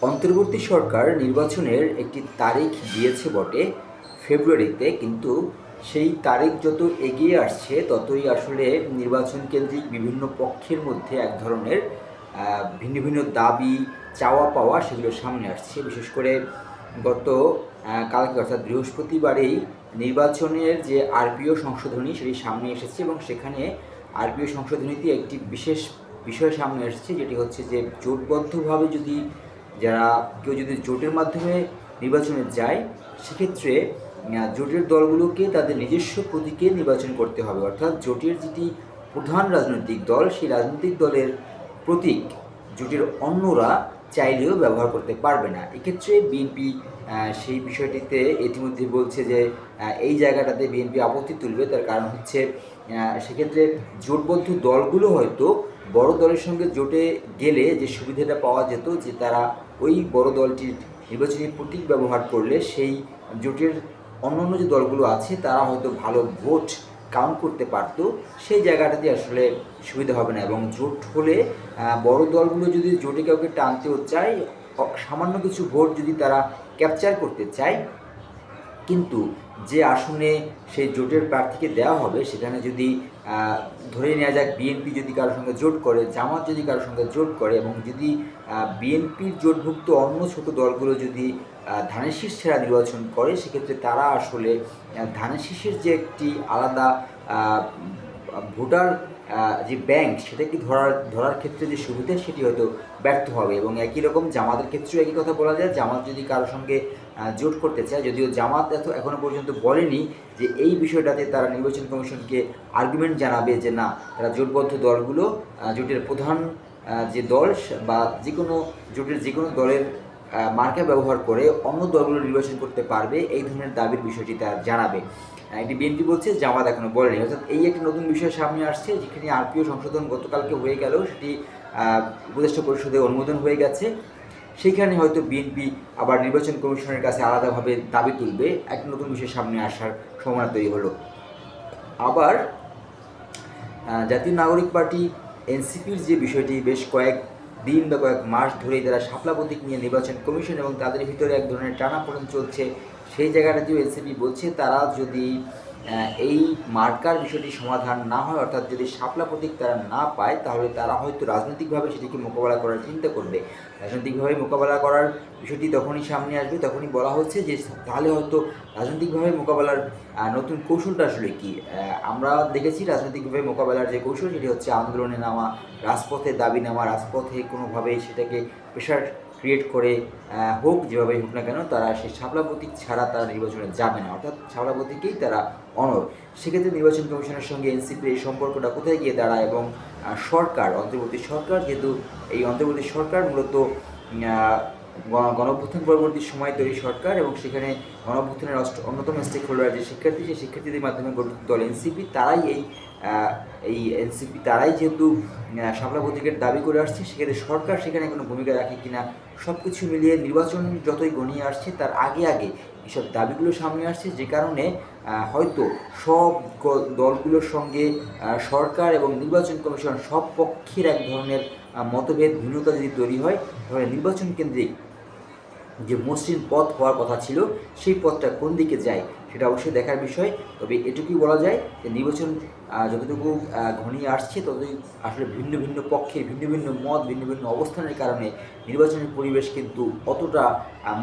অন্তর্বর্তী সরকার নির্বাচনের একটি তারিখ দিয়েছে বটে ফেব্রুয়ারিতে, কিন্তু সেই তারিখ যত এগিয়ে আসছে ততই আসলে নির্বাচন কেন্দ্রিক বিভিন্ন পক্ষের মধ্যে এক ধরনের ভিন্ন ভিন্ন দাবি চাওয়া পাওয়া সেগুলো সামনে আসছে। বিশেষ করে গত কালকে অর্থাৎ বৃহস্পতিবারেই নির্বাচনের যে আরপিও সংশোধনী সেটি সামনে এসেছে এবং সেখানে আরপিও সংশোধনীতে একটি বিশেষ বিষয় সামনে এসেছে, যেটি হচ্ছে যে জোটবদ্ধভাবে যদি কেউ যদি জোটের মাধ্যমে নির্বাচনে যায়, সেক্ষেত্রে জোটের দলগুলোকে তাদের নিজস্ব প্রতীকে নির্বাচন করতে হবে। অর্থাৎ জোটের যেটি প্রধান রাজনৈতিক দল, সেই রাজনৈতিক দলের প্রতীক জোটের অন্যরা চাইলেও ব্যবহার করতে পারবে না। এক্ষেত্রে বিএনপি সেই বিষয়টিতে ইতিমধ্যে বলছে যে এই জায়গাটাতে বিএনপি আপত্তি তুলবে। তার কারণ হচ্ছে সেক্ষেত্রে জোটবদ্ধ দলগুলো হয়তো বড় দলের সঙ্গে জোটে গেলে যে সুবিধাটা পাওয়া যেত, যে তারা ওই বড় দলটির নির্বাচনী প্রতীক ব্যবহার করলে সেই জোটের অন্যান্য যে দলগুলো আছে তারা হয়তো ভালো ভোট কাউন্ট করতে পারত, সেই জায়গাটাতে আসলে সুবিধা হবে না। এবং জোট হলে বড় দলগুলো যদি জোটে কাউকে টানতেও চায়, সামান্য কিছু ভোট যদি তারা ক্যাপচার করতে চায়, কিন্তু যে আসনে সেই জোটের প্রার্থীকে দেওয়া হবে সেখানে যদি ধরে নেওয়া যাক বিএনপি যদি কারোর সঙ্গে জোট করে, জামাত যদি কারোর সঙ্গে জোট করে, এবং যদি বিএনপির জোটভুক্ত অন্য ছোট দলগুলো যদি ধানের শীষ ছাড়া নির্বাচন করে, সেক্ষেত্রে তারা আসলে ধানের শীষের যে একটি আলাদা ভোটার যে ব্যাংক সেটাকে ধরার ক্ষেত্রে যে সুবিধা সেটি হয়তো ব্যর্থ হবে। এবং একই রকম জামাতের ক্ষেত্রেও একই কথা বলা যায়। জামাত যদি কারোর সঙ্গে জোট করতে চায়, যদিও জামাত এখনও পর্যন্ত বলেনি যে এই বিষয়টাতে তারা নির্বাচন কমিশনকে আর্গুমেন্ট জানাবে যে না, তারা জোটবদ্ধ দলগুলো জোটের প্রধান যে দল বা জোটের যে কোনো দলের মার্কা ব্যবহার করে অন্য দলগুলো নির্বাচন করতে পারবে, এই ধরনের দাবির বিষয়টি তারা জানাবে। এটি বিএনপি বলছে, জামাত এখনও বলেনি। অর্থাৎ এই একটি নতুন বিষয় সামনে আসছে, যেখানে আরপিও সংশোধন গতকালকে হয়ে গেল, সেটি উপদেষ্টা পরিষদে অনুমোদন হয়ে গেছে। সেইখানে হয়তো বিএনপি আবার নির্বাচন কমিশনের কাছে আলাদাভাবে দাবি তুলবে, একটা নতুন বিষয় সামনে আসার সম্ভাবনা তৈরি হলো। আবার জাতীয় নাগরিক পার্টি এনসিপির যে বিষয়টি বেশ কয়েক দিন বা কয়েক মাস ধরেই তারা শাপলা প্রতীক নিয়ে নির্বাচন কমিশন এবং তাদের ভিতরে এক ধরনের টানাপোড়েন চলছে, সেই জায়গাটাতেও এনসিপি বলছে তারা যদি এই মার্কার বিষয়টি সমাধান না হয়, অর্থাৎ যদি শাপলা প্রতীক তারা না পায়, তাহলে তারা হয়তো রাজনৈতিকভাবে সেটিকে মোকাবেলা করার চিন্তা করবে। রাজনৈতিকভাবে মোকাবেলা করার বিষয়টি তখনই সামনে আসবে, তখনই বলা হচ্ছে যে তাহলে হয়তো রাজনৈতিকভাবে মোকাবেলার নতুন কৌশলটা আসলে কী। আমরা দেখেছি রাজনৈতিকভাবে মোকাবেলার যে কৌশল সেটি হচ্ছে আন্দোলনে নামা, রাজপথে দাবি নামা, রাজপথে কোনোভাবেই সেটাকে প্রেশার ক্রিয়েট করে হোক, যেভাবেই হোক না কেন, তারা সেই শাপলা প্রতীক ছাড়া তারা নির্বাচনে যাবে না, অর্থাৎ শাপলা প্রতীকেই তারা অনড়। সেক্ষেত্রে নির্বাচন কমিশনের সঙ্গে এনসিপির এই সম্পর্কটা কোথায় গিয়ে দাঁড়ায়? এবং অন্তর্বর্তী সরকার, যেহেতু এই অন্তর্বর্তী সরকার মূলত গণঅভ্যুত্থান পরবর্তী সময় তৈরি সরকার, এবং সেখানে গণঅভ্যুত্থানের অন্যতম স্টেক হোল্ডার যে শিক্ষার্থী, সেই শিক্ষার্থীদের মাধ্যমে গঠিত দল এনসিপি, তারাই যেহেতু শাপলা প্রতীকের দাবি করে আসছে, সেক্ষেত্রে সরকার সেখানে কোনো ভূমিকা রাখে কিনা, সব কিছু মিলিয়ে নির্বাচন যতই ঘনিয়ে আসছে তার আগে এসব দাবিগুলো সামনে আসছে, যে কারণে হয়তো সব দলগুলোর সঙ্গে সরকার এবং নির্বাচন কমিশন সব পক্ষের এক ধরনের মতভেদ, ভিন্নতা যদি তৈরি হয়, তাহলে নির্বাচন কেন্দ্রিক যে মসৃণ পথ হওয়ার কথা ছিল সেই পথটা কোন দিকে যায় সেটা অবশ্যই দেখার বিষয়। তবে এটুকুই বলা যায় যে নির্বাচন যতটুকু ঘনিয়ে আসছে ততই আসলে ভিন্ন ভিন্ন পক্ষের ভিন্ন ভিন্ন মত, ভিন্ন ভিন্ন অবস্থানের কারণে নির্বাচনের পরিবেশ কিন্তু অতটা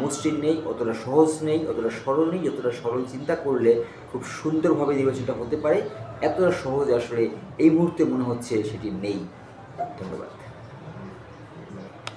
মসৃণ নেই, অতটা সহজ নেই, অতটা সরল নেই। যতটা সরল চিন্তা করলে খুব সুন্দরভাবে নির্বাচনটা হতে পারে, এতটা সহজ আসলে এই মুহূর্তে মনে হচ্ছে সেটি নেই। ধন্যবাদ।